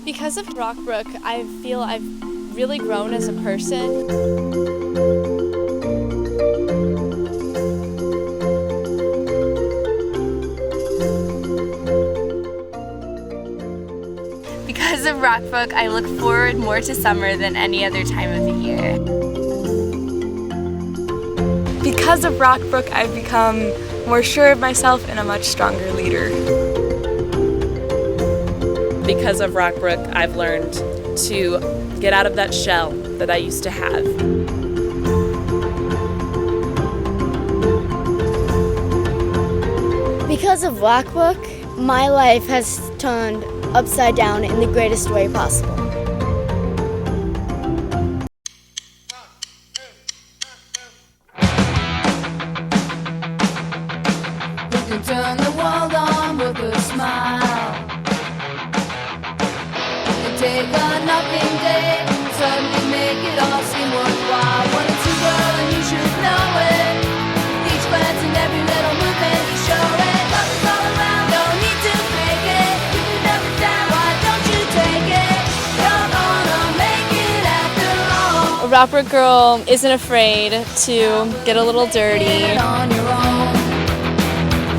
Because of Rockbrook, I feel I've really grown as a person. Because of Rockbrook, I look forward more to summer than any other time of the year. Because of Rockbrook, I've become more sure of myself and a much stronger leader. Because of Rockbrook, I've learned to get out of that shell that I used to have. Because of Rockbrook, my life has turned upside down in the greatest way possible. We can turn the world on with a smile. We can take a nothing day and suddenly make it all seem worthwhile. When it's you, girl, and you should know it. Each glance and every little movement you show it. Love is all around, no need to fake it. You can never down, why don't you take it? You're gonna make it after all. A Rockbrook girl isn't afraid to get a little dirty. On your own.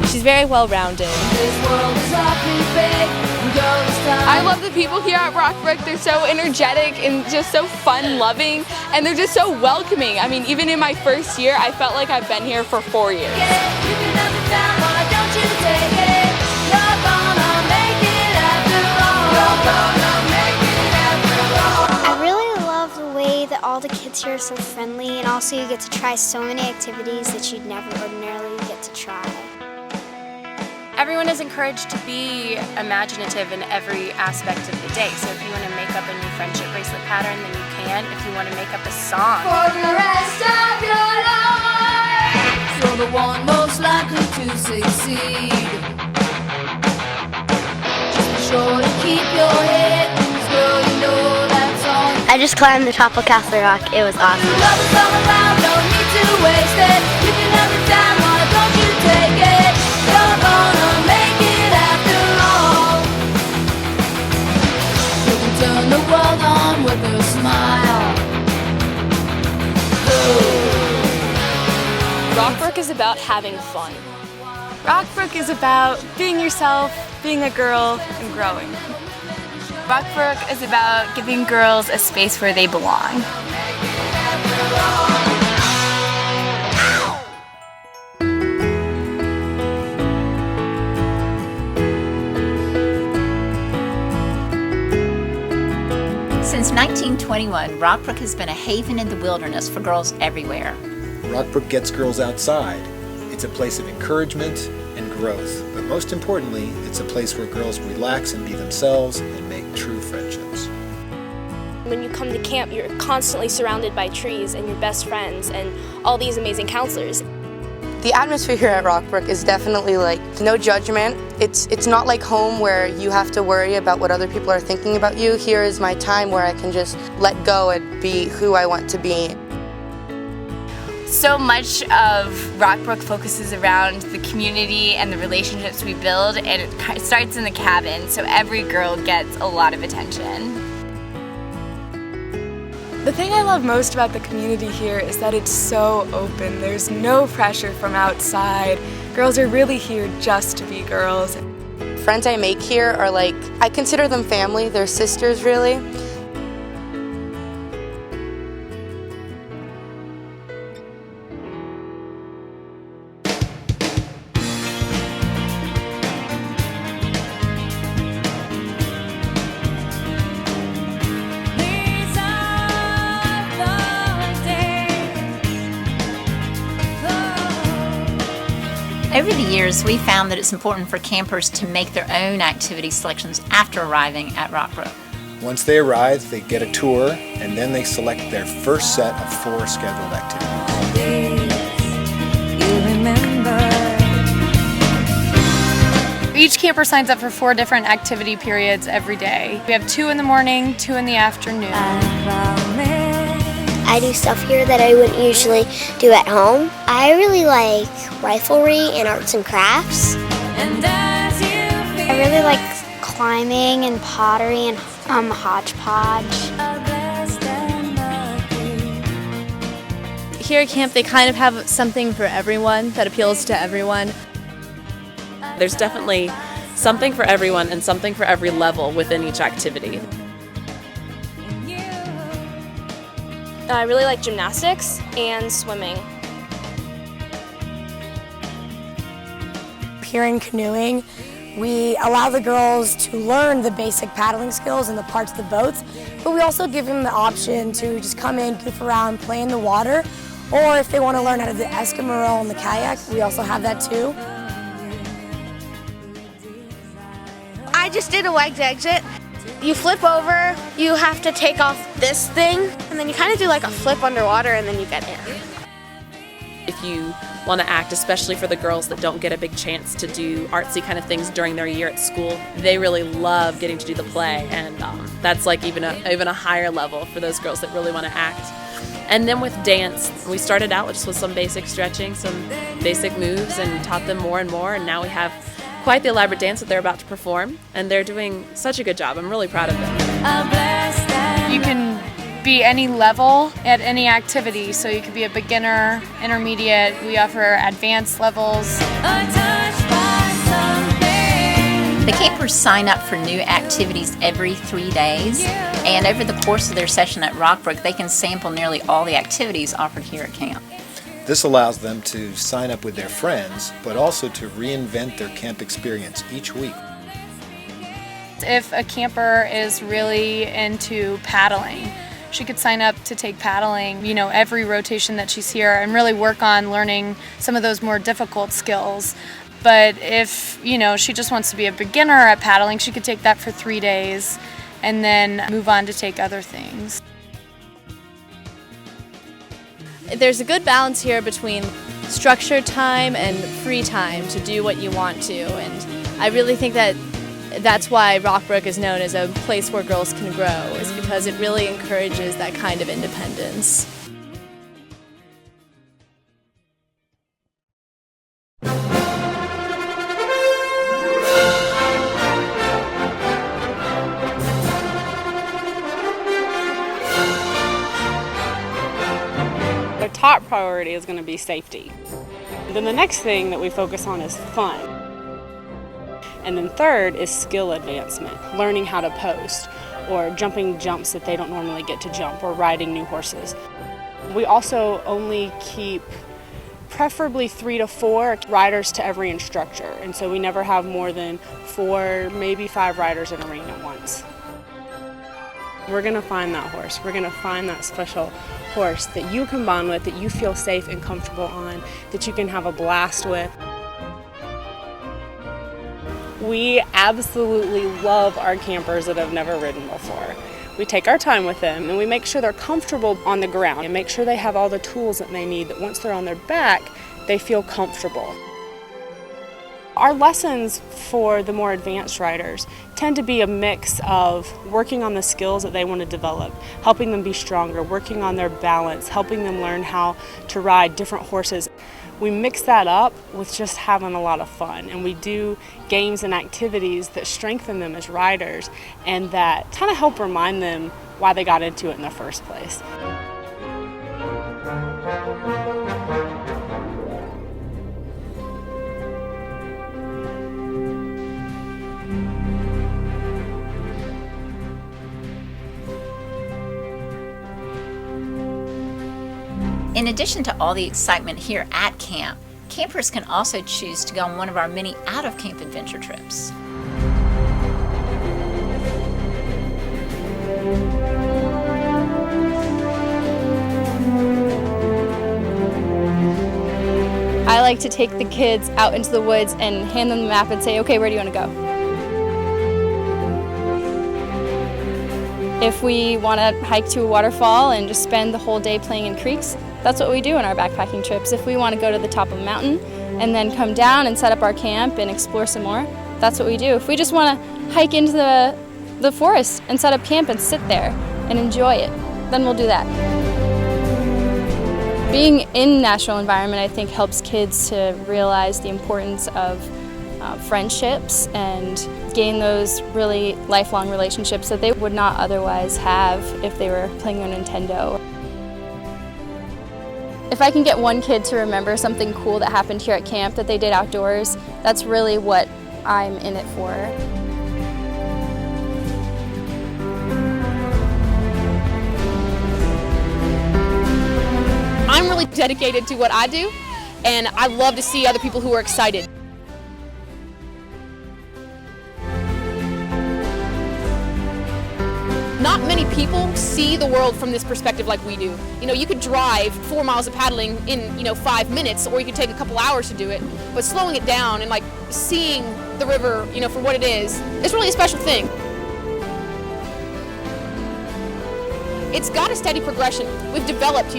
She's very well-rounded. This world is awfully big. Girl, it's time. I love the people here at Rockbrook. They're so energetic and just so fun-loving, and they're just so welcoming. I mean, even in my first year, I felt like I've been here for 4 years. You can understand, why don't you take it? You're gonna make it after all. You're gonna make it after all. I really love the way that all the kids here are so friendly, and also you get to try so many activities that you'd never ordinarily get to try. Everyone is encouraged to be imaginative in every aspect of the day. So if you want to make up a new friendship bracelet pattern, then you can. If you want to make up a song. For the rest of your life, you're the one most likely to succeed. Just be sure to keep your head, 'cause girl, you know that's all. I just climbed the top of Castle Rock. It was awesome. Love is all around, no need to waste it. You can have it down, why don't you take it? You're gonna make it after all. You can turn the world on with a smile. Rockbrook is about having fun. Rockbrook is about being yourself, being a girl, and growing. Rockbrook is about giving girls a space where they belong. Since 1921, Rockbrook has been a haven in the wilderness for girls everywhere. Rockbrook gets girls outside. It's a place of encouragement and growth, but most importantly, it's a place where girls relax and be themselves and make true friendships. When you come to camp, you're constantly surrounded by trees and your best friends and all these amazing counselors. The atmosphere here at Rockbrook is definitely like no judgment. It's not like home where you have to worry about what other people are thinking about you. Here is my time where I can just let go and be who I want to be. So much of Rockbrook focuses around the community and the relationships we build, and it starts in the cabin, so every girl gets a lot of attention. The thing I love most about the community here is that it's so open. There's no pressure from outside. Girls are really here just to be girls. Friends I make here are like, I consider them family. They're sisters, really. Over the years, we found that it's important for campers to make their own activity selections after arriving at Rockbrook. Once they arrive, they get a tour, and then they select their first set of 4 scheduled activities. Each camper signs up for 4 different activity periods every day. We have 2 in the morning, 2 in the afternoon. I do stuff here that I wouldn't usually do at home. I really like riflery and arts and crafts. I really like climbing and pottery and hodgepodge. Here at camp, they kind of have something for everyone that appeals to everyone. There's definitely something for everyone and something for every level within each activity. I really like gymnastics and swimming. Here in canoeing, we allow the girls to learn the basic paddling skills and the parts of the boats, but we also give them the option to just come in, goof around, play in the water, or if they want to learn how to do the Eskimo and the kayak, we also have that too. I just did a legs exit. You flip over, you have to take off this thing, and then you kind of do like a flip underwater and then you get in. If you want to act, especially for the girls that don't get a big chance to do artsy kind of things during their year at school, they really love getting to do the play, and that's like even a higher level for those girls that really want to act. And then with dance, we started out just with some basic stretching, some basic moves, and taught them more and more, and now we have quite the elaborate dance that they're about to perform, and they're doing such a good job. I'm really proud of them. You can be any level at any activity, so you could be a beginner, intermediate, we offer advanced levels. The campers sign up for new activities every 3 days, and over the course of their session at Rockbrook, they can sample nearly all the activities offered here at camp. This allows them to sign up with their friends, but also to reinvent their camp experience each week. If a camper is really into paddling, she could sign up to take paddling, every rotation that she's here and really work on learning some of those more difficult skills. But if, she just wants to be a beginner at paddling, she could take that for 3 days and then move on to take other things. There's a good balance here between structured time and free time to do what you want to, and I really think that that's why Rockbrook is known as a place where girls can grow, is because it really encourages that kind of independence. Their top priority is going to be safety. Then the next thing that we focus on is fun. And then third is skill advancement, learning how to post or jumping jumps that they don't normally get to jump or riding new horses. We also only keep preferably 3 to 4 riders to every instructor, and so we never have more than 4, maybe 5 riders in a ring at once. We're going to find that horse. We're going to find that special horse that you can bond with, that you feel safe and comfortable on, that you can have a blast with. We absolutely love our campers that have never ridden before. We take our time with them and we make sure they're comfortable on the ground and make sure they have all the tools that they need, that once they're on their back, they feel comfortable. Our lessons for the more advanced riders tend to be a mix of working on the skills that they want to develop, helping them be stronger, working on their balance, helping them learn how to ride different horses. We mix that up with just having a lot of fun, and we do games and activities that strengthen them as riders and that kind of help remind them why they got into it in the first place. In addition to all the excitement here at camp, campers can also choose to go on one of our many out-of-camp adventure trips. I like to take the kids out into the woods and hand them the map and say, okay, where do you want to go? If we want to hike to a waterfall and just spend the whole day playing in creeks, that's what we do in our backpacking trips. If we want to go to the top of a mountain and then come down and set up our camp and explore some more, that's what we do. If we just want to hike into the forest and set up camp and sit there and enjoy it, then we'll do that. Being in natural environment, I think, helps kids to realize the importance of friendships and gain those really lifelong relationships that they would not otherwise have if they were playing on Nintendo. If I can get one kid to remember something cool that happened here at camp that they did outdoors, that's really what I'm in it for. I'm really dedicated to what I do, and I love to see other people who are excited. Not many people see the world from this perspective like we do. You know, you could drive 4 miles of paddling in, 5 minutes, or you could take a couple hours to do it. But slowing it down and like seeing the river, for what it is, it's really a special thing. It's got a steady progression. We've developed,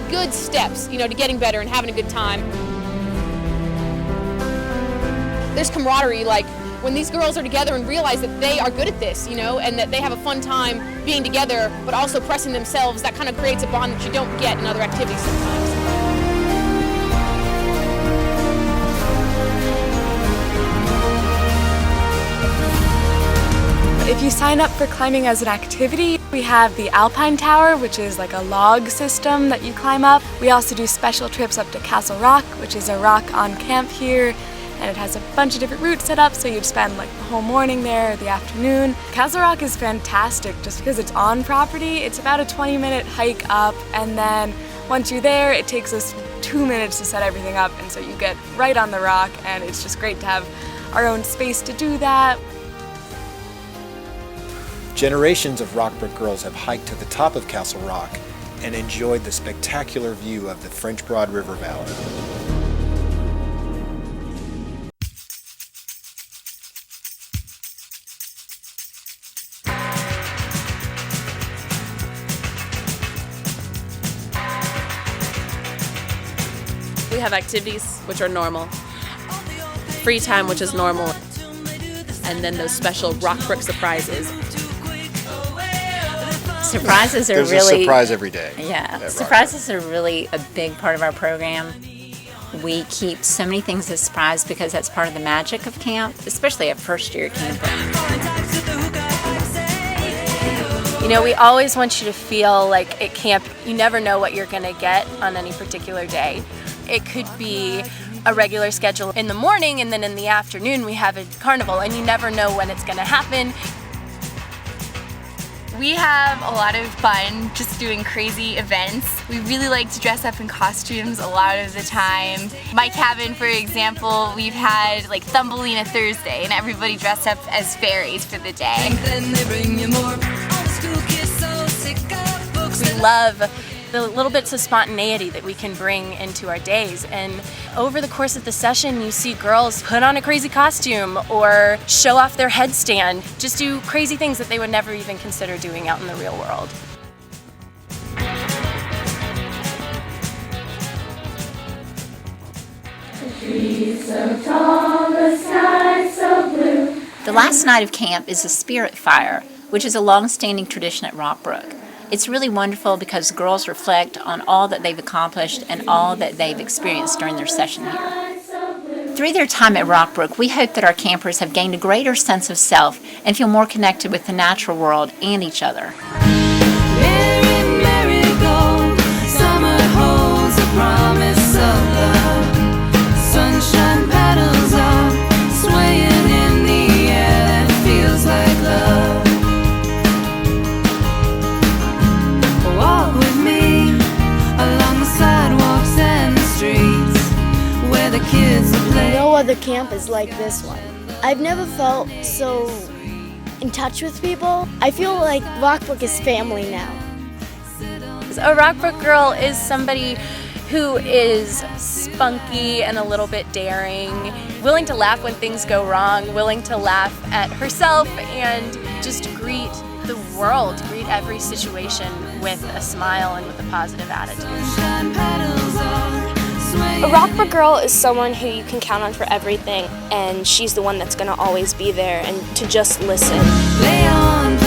good steps, to getting better and having a good time. There's camaraderie, like when these girls are together and realize that they are good at this, and that they have a fun time being together, but also pressing themselves, that kind of creates a bond that you don't get in other activities sometimes. If you sign up for climbing as an activity, we have the Alpine Tower, which is like a log system that you climb up. We also do special trips up to Castle Rock, which is a rock on camp here, and it has a bunch of different routes set up, so you'd spend like the whole morning there or the afternoon. Castle Rock is fantastic just because it's on property. It's about a 20-minute hike up, and then once you're there, it takes us 2 minutes to set everything up, and so you get right on the rock, and it's just great to have our own space to do that. Generations of Rockbrook girls have hiked to the top of Castle Rock and enjoyed the spectacular view of the French Broad River Valley. We have activities, which are normal, free time, which is normal, and then those special Rockbrook surprises. Surprises are There's really... a surprise every day. Yeah, surprises are really a big part of our program. We keep so many things as surprise because that's part of the magic of camp, especially at first-year camper. We always want you to feel like at camp, you never know what you're going to get on any particular day. It could be a regular schedule in the morning, and then in the afternoon we have a carnival, and you never know when it's going to happen. We have a lot of fun just doing crazy events. We really like to dress up in costumes a lot of the time. My cabin, for example, we've had like Thumbelina Thursday, and everybody dressed up as fairies for the day. We love the little bits of spontaneity that we can bring into our days, and over the course of the session you see girls put on a crazy costume or show off their headstand, just do crazy things that they would never even consider doing out in the real world. The last night of camp is a spirit fire, which is a long-standing tradition at Rockbrook. It's really wonderful because girls reflect on all that they've accomplished and all that they've experienced during their session here. Through their time at Rockbrook, we hope that our campers have gained a greater sense of self and feel more connected with the natural world and each other. Merry, merry go, summer holds a promise of love. Sunshine paddles off, swaying in the air that feels like love. Walk with me along the sidewalks and the streets where the kids play. No other camp is like this one. I've never felt so in touch with people. I feel like Rockbrook is family now. A Rockbrook girl is somebody who is spunky and a little bit daring, willing to laugh when things go wrong, willing to laugh at herself and just greet the world, greet every situation with a smile and with a positive attitude. A Rockbrook girl is someone who you can count on for everything, and she's the one that's going to always be there and to just listen. Play on,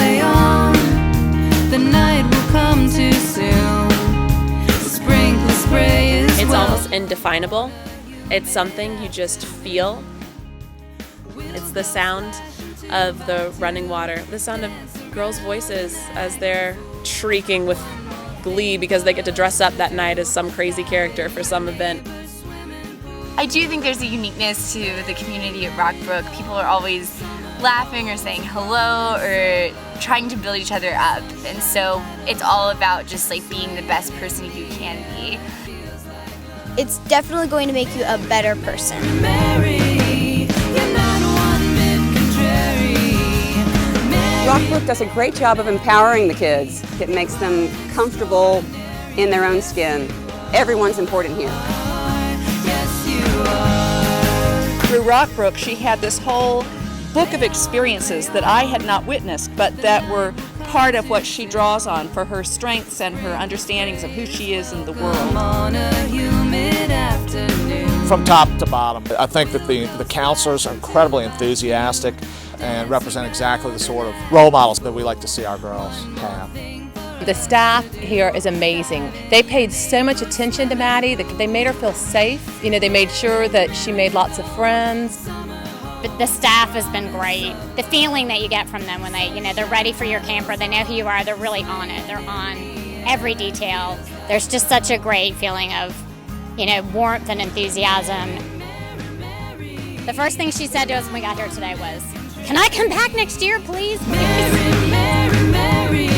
the night will come too soon. Sprinkle spray is It's almost indefinable. It's something you just feel. It's the sound of the running water, the sound of girls' voices as they're shrieking with glee because they get to dress up that night as some crazy character for some event. I do think there's a uniqueness to the community at Rockbrook. People are always laughing or saying hello or trying to build each other up. And so it's all about just like being the best person you can be. It's definitely going to make you a better person. Rockbrook does a great job of empowering the kids. It makes them comfortable in their own skin. Everyone's important here. Through Rockbrook, she had this whole book of experiences that I had not witnessed, but that were part of what she draws on for her strengths and her understandings of who she is in the world. From top to bottom, I think that the counselors are incredibly enthusiastic and represent exactly the sort of role models that we like to see our girls have. The staff here is amazing. They paid so much attention to Maddie. They made her feel safe. You know, they made sure that she made lots of friends. But the staff has been great. The feeling that you get from them when they're ready for your camper, they know who you are, they're really on it. They're on every detail. There's just such a great feeling of, warmth and enthusiasm. The first thing she said to us when we got here today was, "Can I come back next year, please?" Mary, Mary, Mary.